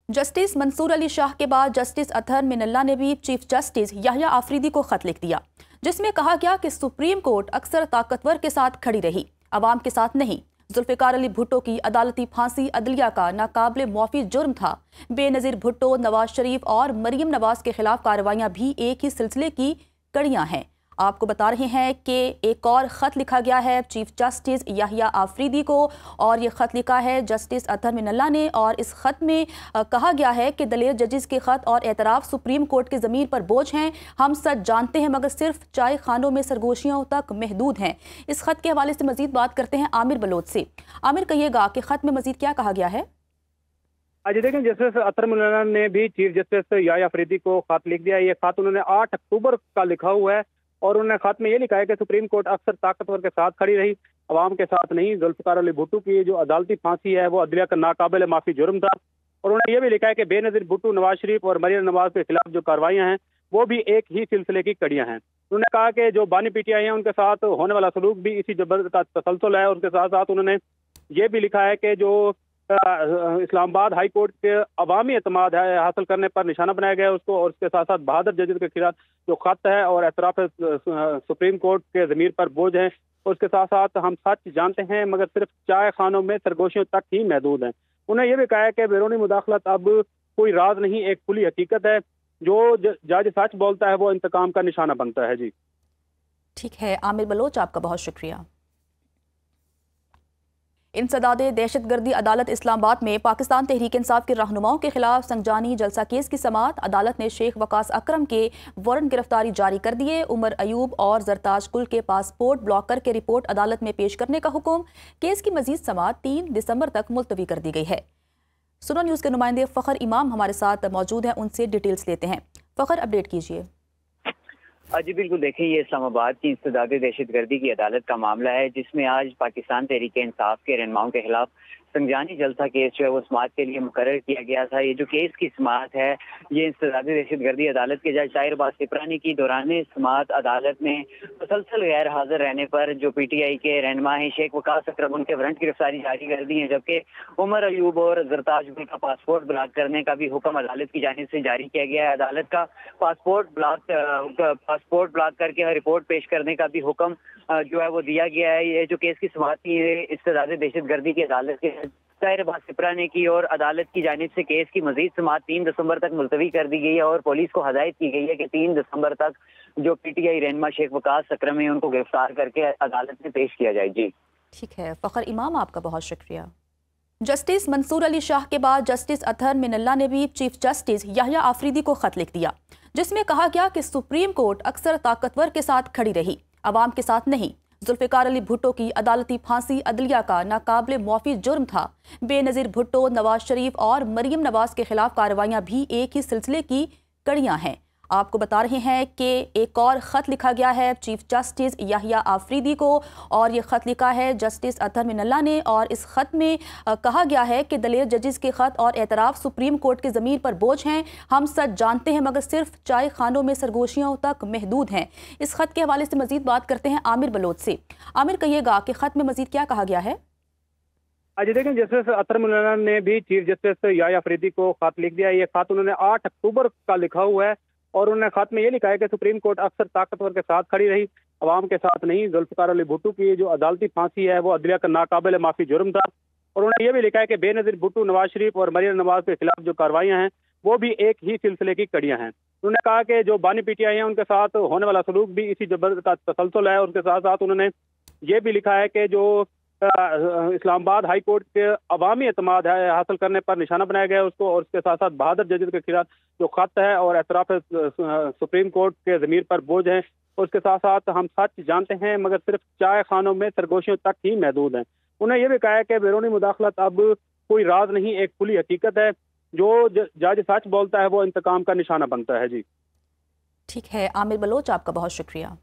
Justice Mansoor Ali Shah के बाद justice Athar Minallah ने भी चीफ जस्टिस याहिया आफरीदी को खत लिख दिया, जिसमें कहा गया कि सुप्रीम कोर्ट अक्सर ताकतवर के साथ खड़ी रही, अवाम के साथ नहीं। जुल्फिकार अली भुट्टो की अदालती फांसी अदलिया का नाकाबिल मुआफी जुर्म था। बेनज़ीर भुट्टो, नवाज शरीफ और मरियम नवाज के खिलाफ कार्रवाइयाँ भी एक ही सिलसिले की कड़ियाँ हैं। आपको बता रहे हैं कि एक और ख़त लिखा गया है चीफ जस्टिस याहिया आफरीदी को, और ये ख़त लिखा है जस्टिस अतहर मिनल्ला ने, और इस ख़त में कहा गया है कि दलेर जजेस के ख़त और एतराफ़ सुप्रीम कोर्ट की ज़मीर पर बोझ हैं। हम सच जानते हैं मगर सिर्फ चाय खानों में सरगोशियों तक महदूद हैं। इस ख़त के हवाले से मज़ीद बात करते हैं आमिर बलोच से। आमिर, कहिएगा कि ख़त में मज़ीद क्या कहा गया है? आज देखें, जस्टिस अतहर मिनल्ला ने भी चीफ जस्टिस याहिया आफरीदी को खत लिख दिया। ये खत उन्होंने 8 अक्टूबर का लिखा हुआ है और उन्होंने खत में ये लिखा है कि सुप्रीम कोर्ट अक्सर ताकतवर के साथ खड़ी रही, अवाम के साथ नहीं। जुल्फिकार अली भुट्टो की जो अदालती फांसी है वो अदलिया का नाकाबिल माफी जुर्म था। और उन्होंने ये भी लिखा है कि बेनज़ीर भुट्टो, नवाज शरीफ और मरियम नवाज के खिलाफ जो कार्रवाइयां हैं वो भी एक ही सिलसिले की कड़ियां हैं। उन्होंने कहा कि जो बानी पीटीआई हैं उनके साथ होने वाला सलूक भी इसी जबर का तसलसल है। उसके साथ साथ उन्होंने ये भी लिखा है कि जो इस्लामाबाद हाई कोर्ट के अवामी एतमाद है हासिल करने पर निशाना बनाया गया है उसको, और उसके साथ साथ बहादुर जजेस के खिलाफ जो खत है और एतराफ़ सुप्रीम कोर्ट के ज़मीर पर बोझ है। उसके साथ साथ हम सच जानते हैं मगर सिर्फ चाय खानों में सरगोशियों तक ही महदूद हैं। उन्होंने ये भी कहा है कि बैरूनी मुदाखलत अब कोई राज नहीं, एक खुली हकीकत है। जो जज सच बोलता है वो इंतकाम का निशाना बनता है। जी ठीक है आमिर बलोच, आपका बहुत शुक्रिया। इंसदादे दहशतगर्दी अदालत इस्लामाबाद में पाकिस्तान तहरीक इंसाफ के रहनुमाओं के खिलाफ संजानी जलसा केस की समाअत। अदालत ने शेख वकास अकरम के वारंट गिरफ्तारी जारी कर दिए। उमर अयूब और जरताज कुल के पासपोर्ट ब्लॉक करके रिपोर्ट अदालत में पेश करने का हुक्म। केस की मजीद समाअत 3 दिसंबर तक मुलतवी कर दी गई है। सुनो न्यूज़ के नुमाइंदे फ़खर इमाम हमारे साथ मौजूद हैं, उनसे डिटेल्स लेते हैं। फ़खर, अपडेट कीजिए। जी बिल्कुल, देखें, ये इस्लामाबाद की इंसदादे दहशतगर्दी की अदालत का मामला है, जिसमें आज पाकिस्तान तहरीक इंसाफ के रहनुमाओं के खिलाफ संजानी जलसा केस जो है वो समाअत के लिए मुकर्रर किया गया था। ये जो केस की समाअत है ये इंसदादे दहशतगर्दी अदालत के जज ताहिर अब्बास सिपरानी की दौरान समाअत अदालत में मुसलसल गैर हाजिर रहने पर जो पीटीआई के रहनुमा हैं शेख वकास अकरम, उनके वारंट गिरफ्तारी जारी कर दी है, जबकि उमर अयूब और जरताज कुल का पासपोर्ट ब्लॉक करने का भी हुक्म अदालत की जानिब से जारी किया गया है। अदालत का पासपोर्ट ब्लॉक करके रिपोर्ट पेश करने का भी हुक्म जो है वो दिया गया है। ये जो केस की समाअत थी इंसदादे दहशतगर्दी की अदालत के ताहिर अब्बास सिपरानी की, और अदालत की जानिब से केस की मजीद समाअत 3 दिसंबर तक मुलतवी कर दी गई है और पुलिस को हदायत की गई है कि 3 दिसंबर तक जो पीटीआई रहनुमा शेख वकास अकरम है उनको गिरफ्तार करके अदालत में पेश किया जाए। जी ठीक है फ़खर इमाम, आपका बहुत शुक्रिया। जस्टिस मंसूर अली शाह के बाद जस्टिस अतहर मिनल्ला ने भी चीफ जस्टिस याहिया आफरीदी को खत लिख दिया, जिसमें कहा गया कि सुप्रीम कोर्ट अक्सर ताकतवर के साथ खड़ी रही, अवाम के साथ नहीं। जुल्फिकार अली भुट्टो की अदालती फांसी अदलिया का नाकाबिल मुआफी जुर्म था। बेनज़ीर भुट्टो, नवाज शरीफ और मरियम नवाज के खिलाफ कार्रवाइयाँ भी एक ही सिलसिले की कड़ियाँ हैं। आपको बता रहे हैं कि एक और ख़त लिखा गया है चीफ जस्टिस याहिया आफरीदी को, और ये ख़त लिखा है जस्टिस अतहर मिनल्ला ने, और इस ख़त में कहा गया है कि दलेर जजेस के ख़त और एतराफ़ सुप्रीम कोर्ट की ज़मीर पर बोझ हैं। हम सच जानते हैं मगर सिर्फ चाय खानों में सरगोशियों तक महदूद हैं। इस ख़त के हवाले से मज़ीद बात करते हैं आमिर बलोच से। आमिर, कहिएगा कि ख़त में मज़ीद क्या कहा गया है? आज देखें, जस्टिस अतहर मिनल्ला ने भी चीफ जस्टिस याहिया आफरीदी को खत लिख दिया। ये खत उन्होंने 8 अक्टूबर का लिखा हुआ है और उन्होंने खत में ये लिखा है कि सुप्रीम कोर्ट अक्सर ताकतवर के साथ खड़ी रही, अवाम के साथ नहीं। जुल्फिकार अली भुट्टो की जो अदालती फांसी है वो अदलिया का नाकाबिल माफी जुर्म था। और उन्होंने ये भी लिखा है कि बेनज़ीर भुट्टो, नवाज शरीफ और मरियम नवाज के खिलाफ जो कार्रवाइयां हैं वो भी एक ही सिलसिले की कड़ियां हैं। उन्होंने कहा कि जो बानी पीटीआई हैं उनके साथ होने वाला सलूक भी इसी जबर का तसलसल है। उसके साथ साथ उन्होंने ये भी लिखा है कि जो इस्लामाबाद हाई कोर्ट के अवामी एतमाद है हासिल करने पर निशाना बनाया गया है उसको, और उसके साथ साथ बहादुर जजेस के खिलाफ जो खत है और एतराफ़ सुप्रीम कोर्ट के ज़मीर पर बोझ है। उसके साथ साथ हम सच जानते हैं मगर सिर्फ चाय खानों में सरगोशियों तक ही महदूद हैं। उन्होंने ये भी कहा है कि बैरूनी मुदाखलत अब कोई राज नहीं, एक खुली हकीकत है। जो जज सच बोलता है वो इंतकाम का निशाना बनता है। जी ठीक है आमिर बलोच, आपका बहुत शुक्रिया।